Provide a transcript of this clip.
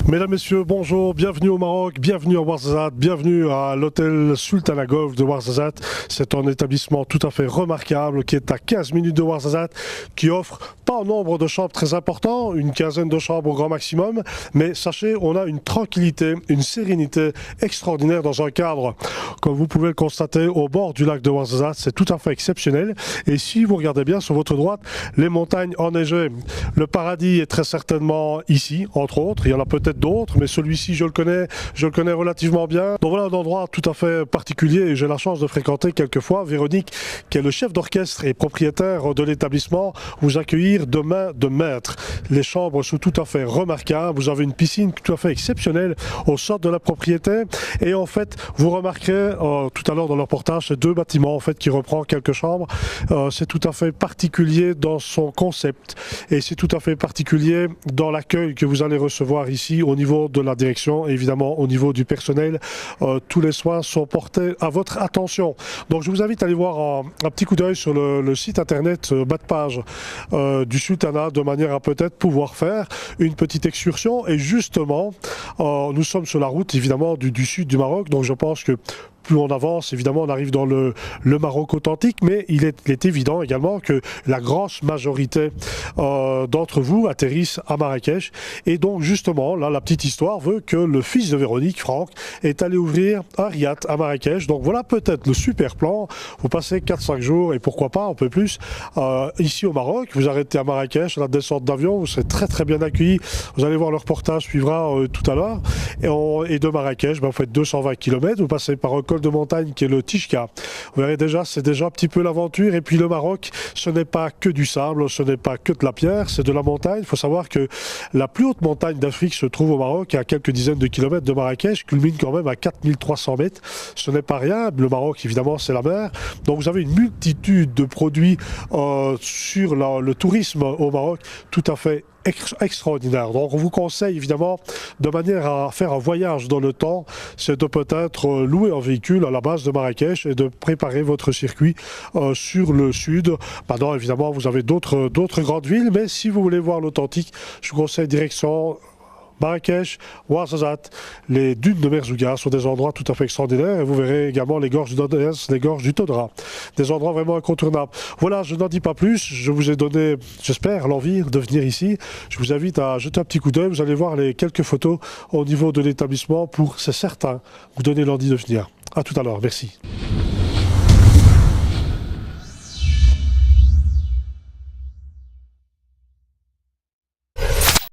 Mesdames, Messieurs, bonjour, bienvenue au Maroc, bienvenue à Ouarzazate, bienvenue à l'hôtel Sultana Golf de Ouarzazate. C'est un établissement tout à fait remarquable qui est à 15 minutes de Ouarzazate, qui offre pas un nombre de chambres très important, une quinzaine de chambres au grand maximum, mais sachez, on a une tranquillité, une sérénité extraordinaire dans un cadre. Comme vous pouvez le constater, au bord du lac de Ouarzazate, c'est tout à fait exceptionnel. Et si vous regardez bien sur votre droite, les montagnes enneigées. Le paradis est très certainement ici, entre autres. Il y en a peut-être d'autres, mais celui-ci, je le connais relativement bien. Donc voilà un endroit tout à fait particulier et j'ai la chance de fréquenter quelquefois. Véronique, qui est le chef d'orchestre et propriétaire de l'établissement, vous accueillir de main de maître. Les chambres sont tout à fait remarquables. Vous avez une piscine tout à fait exceptionnelle au centre de la propriété. Et en fait, vous remarquerez tout à l'heure dans le reportage, ces deux bâtiments en fait qui reprend quelques chambres. C'est tout à fait particulier dans son concept et c'est tout à fait particulier dans l'accueil que vous allez recevoir ici au niveau de la direction et évidemment au niveau du personnel. Tous les soins sont portés à votre attention. Donc je vous invite à aller voir un petit coup d'œil sur le site internet bas de page du Sultana de manière à peut-être pouvoir faire une petite excursion. Et justement, nous sommes sur la route évidemment du sud du Maroc, donc je pense que plus on avance, évidemment, on arrive dans le Maroc authentique, mais il est évident également que la grosse majorité d'entre vous atterrissent à Marrakech. Et donc, justement, là, la petite histoire veut que le fils de Véronique, Franck, est allé ouvrir un riad à Marrakech. Donc, voilà peut-être le super plan. Vous passez 4-5 jours et pourquoi pas un peu plus ici au Maroc. Vous arrêtez à Marrakech, à la descente d'avion, vous serez très très bien accueillis. Vous allez voir le reportage suivra tout à l'heure. Et de Marrakech, vous faites 220 km, vous passez par un col de montagne qui est le Tishka. Vous verrez déjà, c'est déjà un petit peu l'aventure. Et puis le Maroc, ce n'est pas que du sable, ce n'est pas que de la pierre, c'est de la montagne. Il faut savoir que la plus haute montagne d'Afrique se trouve au Maroc, à quelques dizaines de kilomètres de Marrakech, culmine quand même à 4300 mètres. Ce n'est pas rien. Le Maroc, évidemment, c'est la mer. Donc vous avez une multitude de produits sur le tourisme au Maroc, tout à fait extraordinaire. Donc on vous conseille évidemment de manière à faire un voyage dans le temps, c'est de peut-être louer un véhicule à la base de Marrakech et de préparer votre circuit sur le sud. Maintenant évidemment vous avez d'autres grandes villes, mais si vous voulez voir l'authentique, je vous conseille direction Marrakech, Ouarzazate, les dunes de Merzouga sont des endroits tout à fait extraordinaires et vous verrez également les gorges du Dodez, les gorges du Todra, des endroits vraiment incontournables. Voilà, je n'en dis pas plus, je vous ai donné, j'espère, l'envie de venir ici. Je vous invite à jeter un petit coup d'œil, vous allez voir les quelques photos au niveau de l'établissement pour, c'est certain, vous donner l'envie de venir. À tout à l'heure, merci.